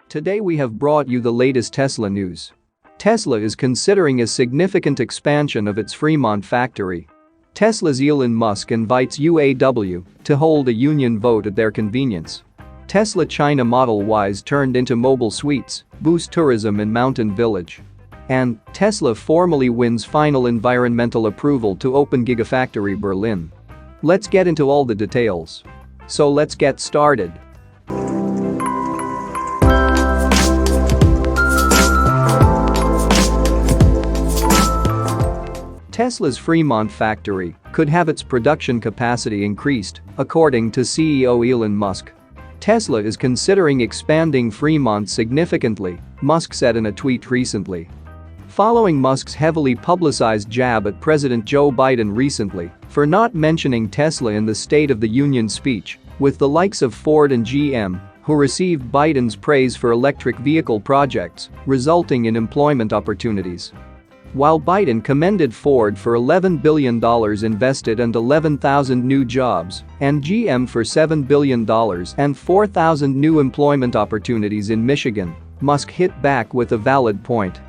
Today we have brought you the latest Tesla news. Tesla is considering a significant expansion of its Fremont factory. Tesla's Elon Musk invites UAW to hold a union vote at their convenience. Tesla China Model Ys turned into mobile suites, boost tourism in Mountain Village. And Tesla formally wins final environmental approval to open Gigafactory Berlin. Let's get into all the details. So let's get started. Tesla's Fremont factory could have its production capacity increased, according to CEO Elon Musk. Tesla is considering expanding Fremont significantly, Musk said in a tweet recently. Following Musk's heavily publicized jab at President Joe Biden recently for not mentioning Tesla in the State of the Union speech, with the likes of Ford and GM, who received Biden's praise for electric vehicle projects, resulting in employment opportunities. While Biden commended Ford for $11 billion invested and 11,000 new jobs, and GM for $7 billion and 4,000 new employment opportunities in Michigan, Musk hit back with a valid point.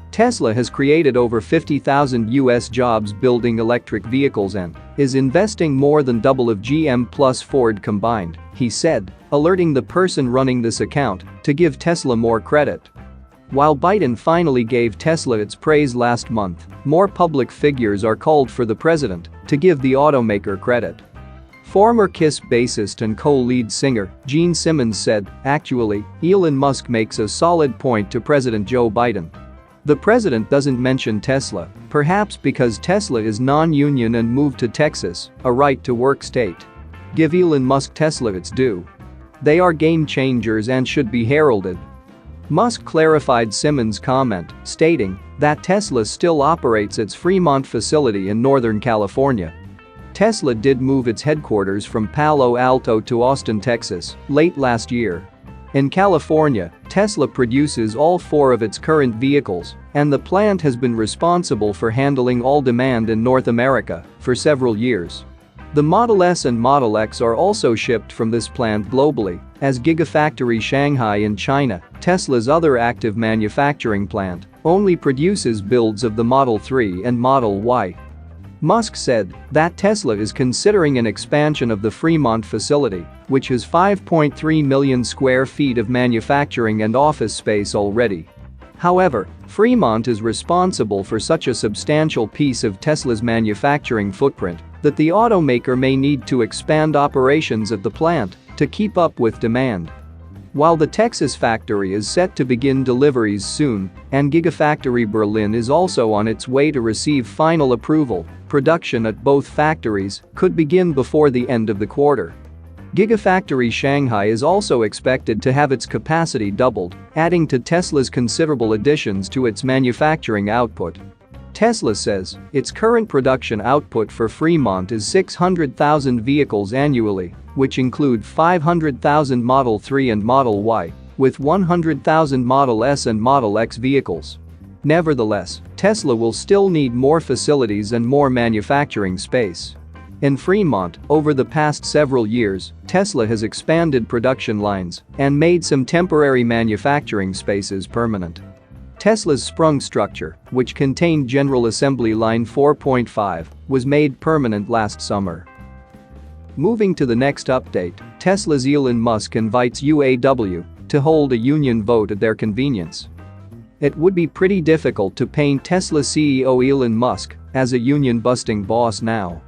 Tesla has created over 50,000 U.S. jobs building electric vehicles and is investing more than double of GM plus Ford combined, he said, alerting the person running this account to give Tesla more credit. While Biden finally gave Tesla its praise last month, more public figures are called for the president to give the automaker credit. Former Kiss bassist and co-lead singer Gene Simmons said, "Actually, Elon Musk makes a solid point to President Joe Biden. The president doesn't mention Tesla, perhaps because Tesla is non-union and moved to Texas, a right-to-work state. Give Elon Musk Tesla its due. They are game changers and should be heralded." Musk clarified Simmons' comment, stating that Tesla still operates its Fremont facility in Northern California. Tesla did move its headquarters from Palo Alto to Austin, Texas, late last year. In California, Tesla produces all 4 of its current vehicles, and the plant has been responsible for handling all demand in North America for several years. The Model S and Model X are also shipped from this plant globally, as Gigafactory Shanghai in China, Tesla's other active manufacturing plant, only produces builds of the Model 3 and Model Y. Musk said that Tesla is considering an expansion of the Fremont facility, which has 5.3 million square feet of manufacturing and office space already. However, Fremont is responsible for such a substantial piece of Tesla's manufacturing footprint that the automaker may need to expand operations at the plant to keep up with demand. While the Texas factory is set to begin deliveries soon and Gigafactory Berlin is also on its way to receive final approval, production at both factories could begin before the end of the quarter. Gigafactory Shanghai is also expected to have its capacity doubled, adding to Tesla's considerable additions to its manufacturing output. Tesla says its current production output for Fremont is 600,000 vehicles annually, which include 500,000 Model 3 and Model Y, with 100,000 Model S and Model X vehicles. Nevertheless, Tesla will still need more facilities and more manufacturing space. In Fremont, over the past several years, Tesla has expanded production lines and made some temporary manufacturing spaces permanent. Tesla's sprung structure, which contained General Assembly Line 4.5, was made permanent last summer. Moving to the next update, Tesla's Elon Musk invites UAW to hold a union vote at their convenience. It would be pretty difficult to paint Tesla CEO Elon Musk as a union-busting boss now.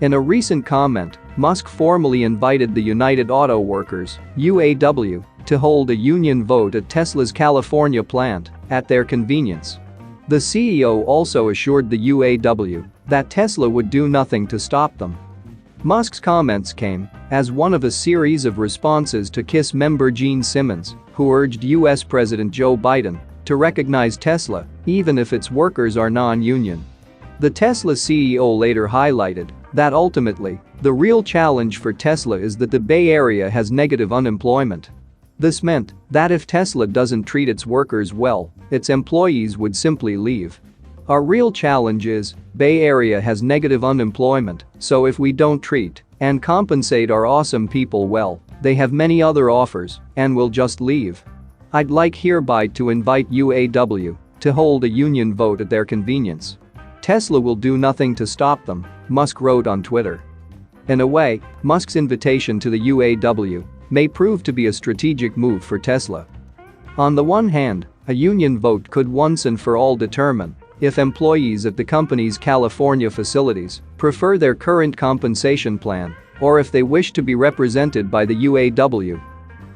In a recent comment, Musk formally invited the United Auto Workers, UAW, to hold a union vote at Tesla's California plant at their convenience. The CEO also assured the UAW that Tesla would do nothing to stop them. Musk's comments came as one of a series of responses to KISS member Gene Simmons, who urged U.S. President Joe Biden to recognize Tesla, even if its workers are non-union. The Tesla CEO later highlighted that ultimately, the real challenge for Tesla is that the Bay Area has negative unemployment. This meant that if Tesla doesn't treat its workers well, its employees would simply leave. Our real challenge is, Bay Area has negative unemployment, so if we don't treat and compensate our awesome people well, they have many other offers and will just leave. I'd like hereby to invite UAW to hold a union vote at their convenience. Tesla will do nothing to stop them, Musk wrote on Twitter. In a way, Musk's invitation to the UAW may prove to be a strategic move for Tesla. On the one hand, a union vote could once and for all determine if employees at the company's California facilities prefer their current compensation plan or if they wish to be represented by the UAW.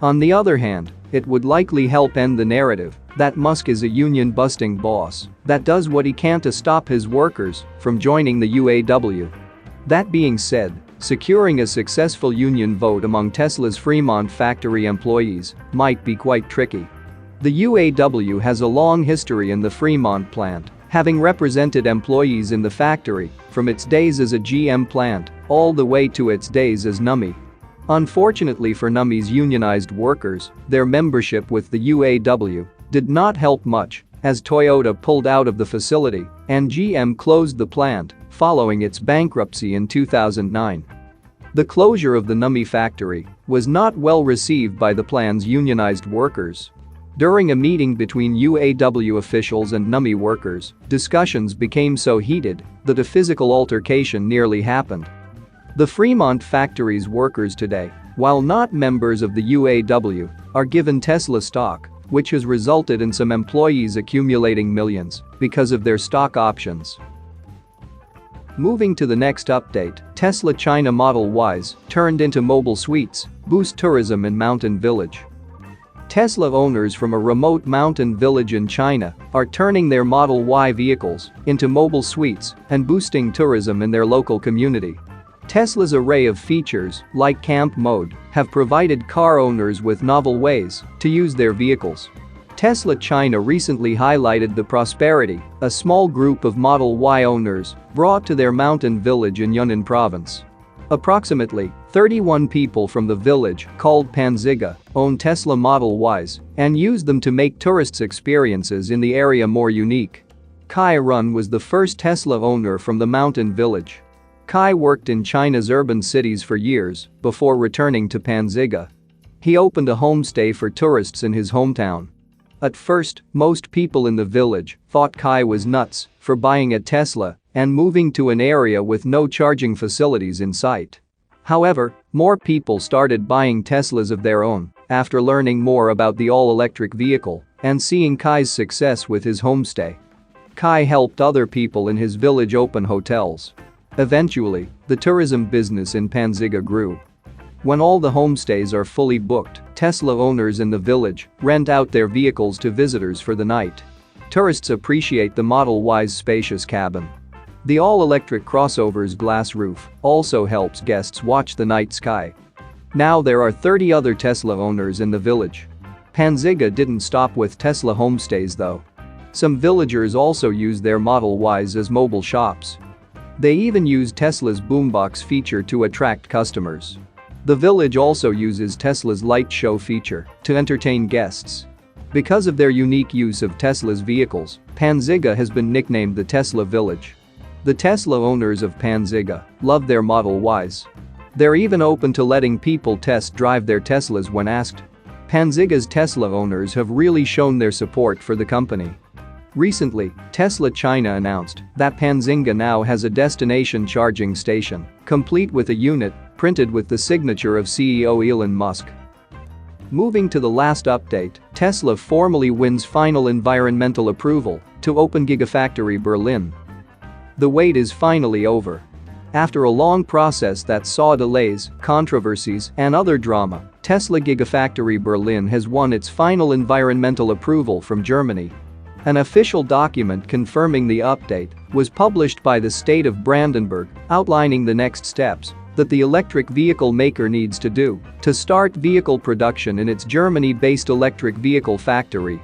On the other hand, it would likely help end the narrative that Musk is a union-busting boss that does what he can to stop his workers from joining the UAW. That being said, securing a successful union vote among Tesla's Fremont Factory employees might be quite tricky. The UAW has a long history in the Fremont plant, having represented employees in the factory from its days as a GM plant all the way to its days as NUMMI. Unfortunately for NUMMI's unionized workers, their membership with the UAW did not help much as Toyota pulled out of the facility and GM closed the plant following its bankruptcy in 2009. The closure of the NUMMI factory was not well received by the plant's unionized workers. During a meeting between UAW officials and NUMMI workers, discussions became so heated that a physical altercation nearly happened. The Fremont factory's workers today, while not members of the UAW, are given Tesla stock, which has resulted in some employees accumulating millions because of their stock options. Moving to the next update, Tesla China Model Ys turned into mobile suites, boost tourism in Mountain Village. Tesla owners from a remote mountain village in China are turning their Model Y vehicles into mobile suites and boosting tourism in their local community. Tesla's array of features, like camp mode, have provided car owners with novel ways to use their vehicles. Tesla China recently highlighted the prosperity a small group of Model Y owners brought to their mountain village in Yunnan province. Approximately 31 people from the village, called Giga, own Tesla Model Ys and use them to make tourists' experiences in the area more unique. Kai Run was the first Tesla owner from the mountain village. Kai worked in China's urban cities for years before returning to Giga. He opened a homestay for tourists in his hometown. At first, most people in the village thought Kai was nuts for buying a Tesla and moving to an area with no charging facilities in sight. However, more people started buying Teslas of their own after learning more about the all-electric vehicle and seeing Kai's success with his homestay. Kai helped other people in his village open hotels. Eventually, the tourism business in Giga grew. When all the homestays are fully booked, Tesla owners in the village rent out their vehicles to visitors for the night. Tourists appreciate the Model Y's spacious cabin. The all-electric crossover's glass roof also helps guests watch the night sky. Now there are 30 other Tesla owners in the village. Giga didn't stop with Tesla homestays though. Some villagers also use their Model Ys as mobile shops. They even use Tesla's boombox feature to attract customers. The village also uses Tesla's light show feature to entertain guests. Because of their unique use of Tesla's vehicles, Giga has been nicknamed the Tesla Village. The Tesla owners of Giga love their Model Ys. They're even open to letting people test drive their Teslas when asked. Giga's Tesla owners have really shown their support for the company. Recently, Tesla China announced that Giga now has a destination charging station, complete with a unit printed with the signature of CEO Elon Musk. Moving to the last update, Tesla formally wins final environmental approval to open Gigafactory Berlin. The wait is finally over. After a long process that saw delays, controversies, and other drama, Tesla Gigafactory Berlin has won its final environmental approval from Germany. An official document confirming the update was published by the state of Brandenburg, outlining the next steps that the electric vehicle maker needs to do to start vehicle production in its Germany-based electric vehicle factory.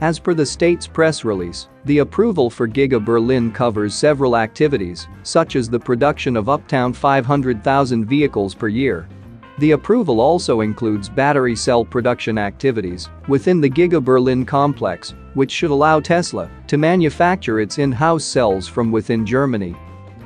As per the state's press release, the approval for Giga Berlin covers several activities, such as the production of up to 500,000 vehicles per year. The approval also includes battery cell production activities within the Giga Berlin complex, which should allow Tesla to manufacture its in-house cells from within Germany.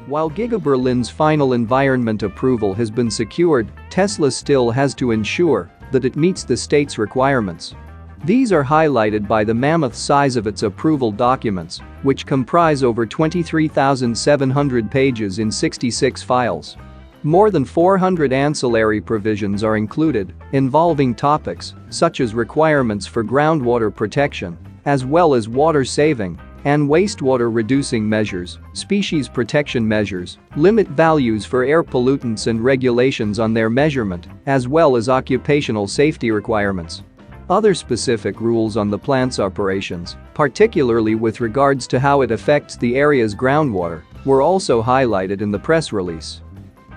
While Giga Berlin's final environment approval has been secured, Tesla still has to ensure that it meets the state's requirements. These are highlighted by the mammoth size of its approval documents, which comprise over 23,700 pages in 66 files. More than 400 ancillary provisions are included, involving topics such as requirements for groundwater protection, as well as water saving and wastewater reducing measures, species protection measures, limit values for air pollutants and regulations on their measurement, as well as occupational safety requirements. Other specific rules on the plant's operations, particularly with regards to how it affects the area's groundwater, were also highlighted in the press release.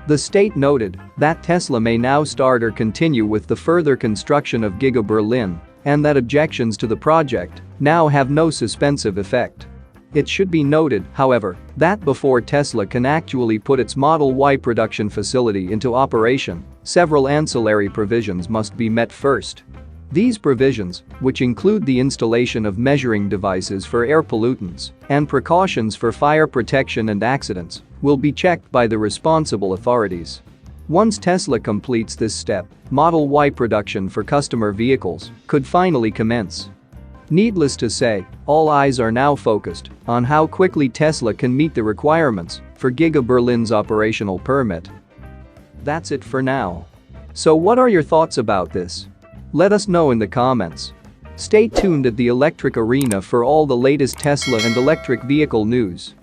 The state noted that Tesla may now start or continue with the further construction of Giga Berlin, and that objections to the project now have no suspensive effect. It should be noted, however, that before Tesla can actually put its Model Y production facility into operation, several ancillary provisions must be met first. These provisions, which include the installation of measuring devices for air pollutants and precautions for fire protection and accidents, will be checked by the responsible authorities. Once Tesla completes this step, Model Y production for customer vehicles could finally commence. Needless to say, all eyes are now focused on how quickly Tesla can meet the requirements for Giga Berlin's operational permit. That's it for now. So what are your thoughts about this? Let us know in the comments. Stay tuned at the Electric Arena for all the latest Tesla and electric vehicle news.